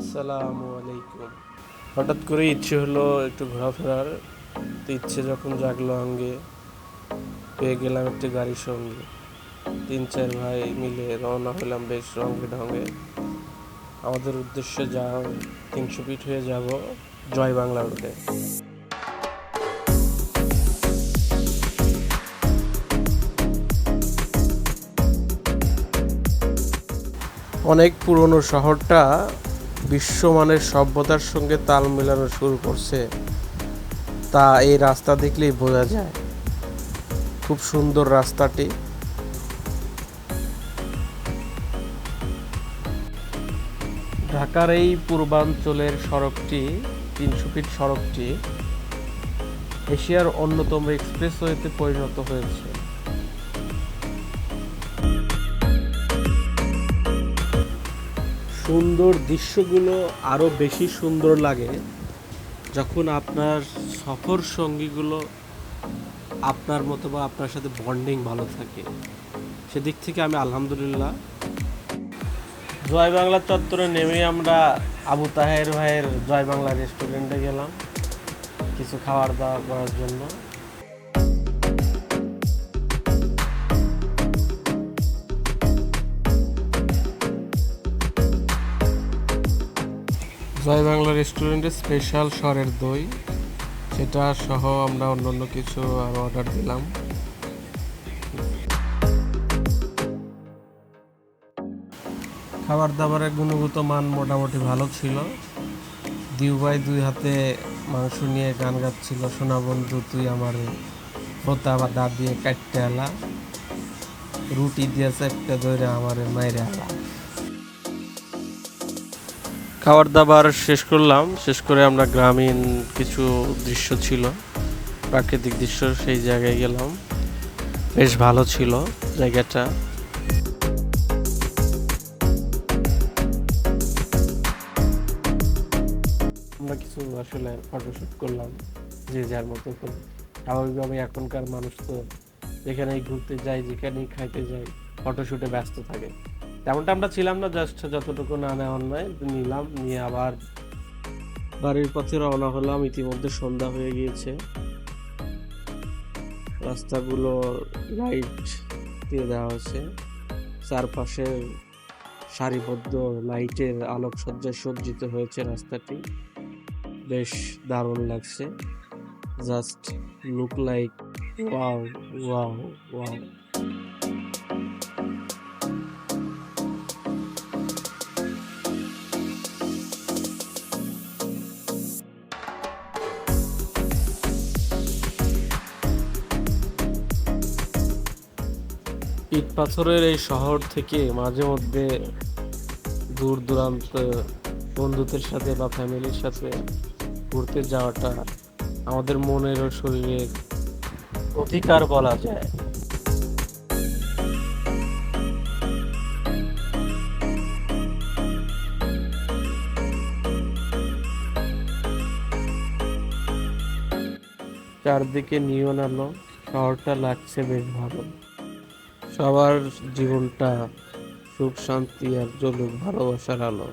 আসসালামু আলাইকুম। হঠাৎ করে ইচ্ছে হলো একটু ঘোরাফেরার। তো ইচ্ছে যখন জাগলো আঙ্গে, পেয়ে গেলাম একটি গাড়ির সঙ্গে। 3-4 ভাই মিলে রওনা হলাম বেশ রঙে ঢঙে। আমাদের উদ্দেশ্যে 300 ফিট হয়ে যাব জয় বাংলা রোডে। অনেক পুরনো শহরটা বিশ্বমানের সভ্যতার সঙ্গে তাল মেলানো শুরু করছে, তা এই রাস্তা দেখলেই বোঝা যায়। খুব সুন্দর রাস্তাটি। ঢাকার এই পূর্বাঞ্চলের সড়কটি 300 ফিট সড়কটি এশিয়ার অন্যতম এক্সপ্রেসওয়েতে পরিণত হয়েছে। সুন্দর দৃশ্যগুলো আরও বেশি সুন্দর লাগে যখন আপনার সফর সঙ্গীগুলো আপনার মতো বা আপনার সাথে বন্ডিং ভালো থাকে। সেদিক থেকে আমি আলহামদুলিল্লাহ। জয় বাংলা চত্বরে নেমে আমরা আবু তাহের ভাইয়ের জয় বাংলা রেস্টুরেন্টে গেলাম কিছু খাবার দাওয়া করার জন্য। জয় বাংলা রেস্টুরেন্টে স্পেশাল সরের দই, সেটা সহ আমরা অন্যান্য কিছু আরও অর্ডার দিলাম। খাবার দাবারের গুণগত মান মোটামুটি ভালো ছিল। দিউ ভাই 2 হাতে মাংস নিয়ে গান গাচ্ছিল, সোনা বন্ধু তুই আমারে ফোতা বা দাঁত দিয়ে কাটতে আলা, রুটি দিয়ে চারটে ধরে আমারে মাইরে আলা। খাবার দাবার শেষ করলাম। শেষ করে আমরা গ্রামীণ কিছু দৃশ্য ছিল, প্রাকৃতিক দৃশ্য, সেই জায়গায় গেলাম। বেশ ভালো ছিল জায়গাটা। আমরা কিছু আসলে ফটোশুট করলাম যে যার মতো করে। স্বাভাবিকভাবে এখনকার মানুষ তো যেখানেই ঘুরতে যায়, যেখানেই খাইতে যায়, ফটোশুটে ব্যস্ত থাকে। তেমনটা আমরা ছিলাম না, জাস্ট যতটুকু না নেওয়ার নয় নিলাম, নিয়ে আবার বাড়ির পথে রওনা হলাম। ইতিমধ্যে সন্ধ্যা হয়ে গিয়েছে। রাস্তাগুলো লাইট দিয়ে দেওয়া হয়েছে, চারপাশে সারিবদ্ধ লাইটের আলোকসজ্জায় সজ্জিত হয়েছে রাস্তাটি। বেশ দারুণ লাগছে। Just look like wow, wow, wow. ইট পাথরের এই শহর থেকে মাঝে মধ্যে দূর দূরান্ত বন্ধুদের সাথে বা ফ্যামিলির সাথে ঘুরতে যাওয়াটা আমাদের মনের ও শরীরের অধিকার বলা যায়। চারদিকে নিয়ন আলো, শহরটা লাগছে বেশ ভালো। সবার জীবনটা সুখ শান্তি আর জ্বলুক ভালোবাসার আলো।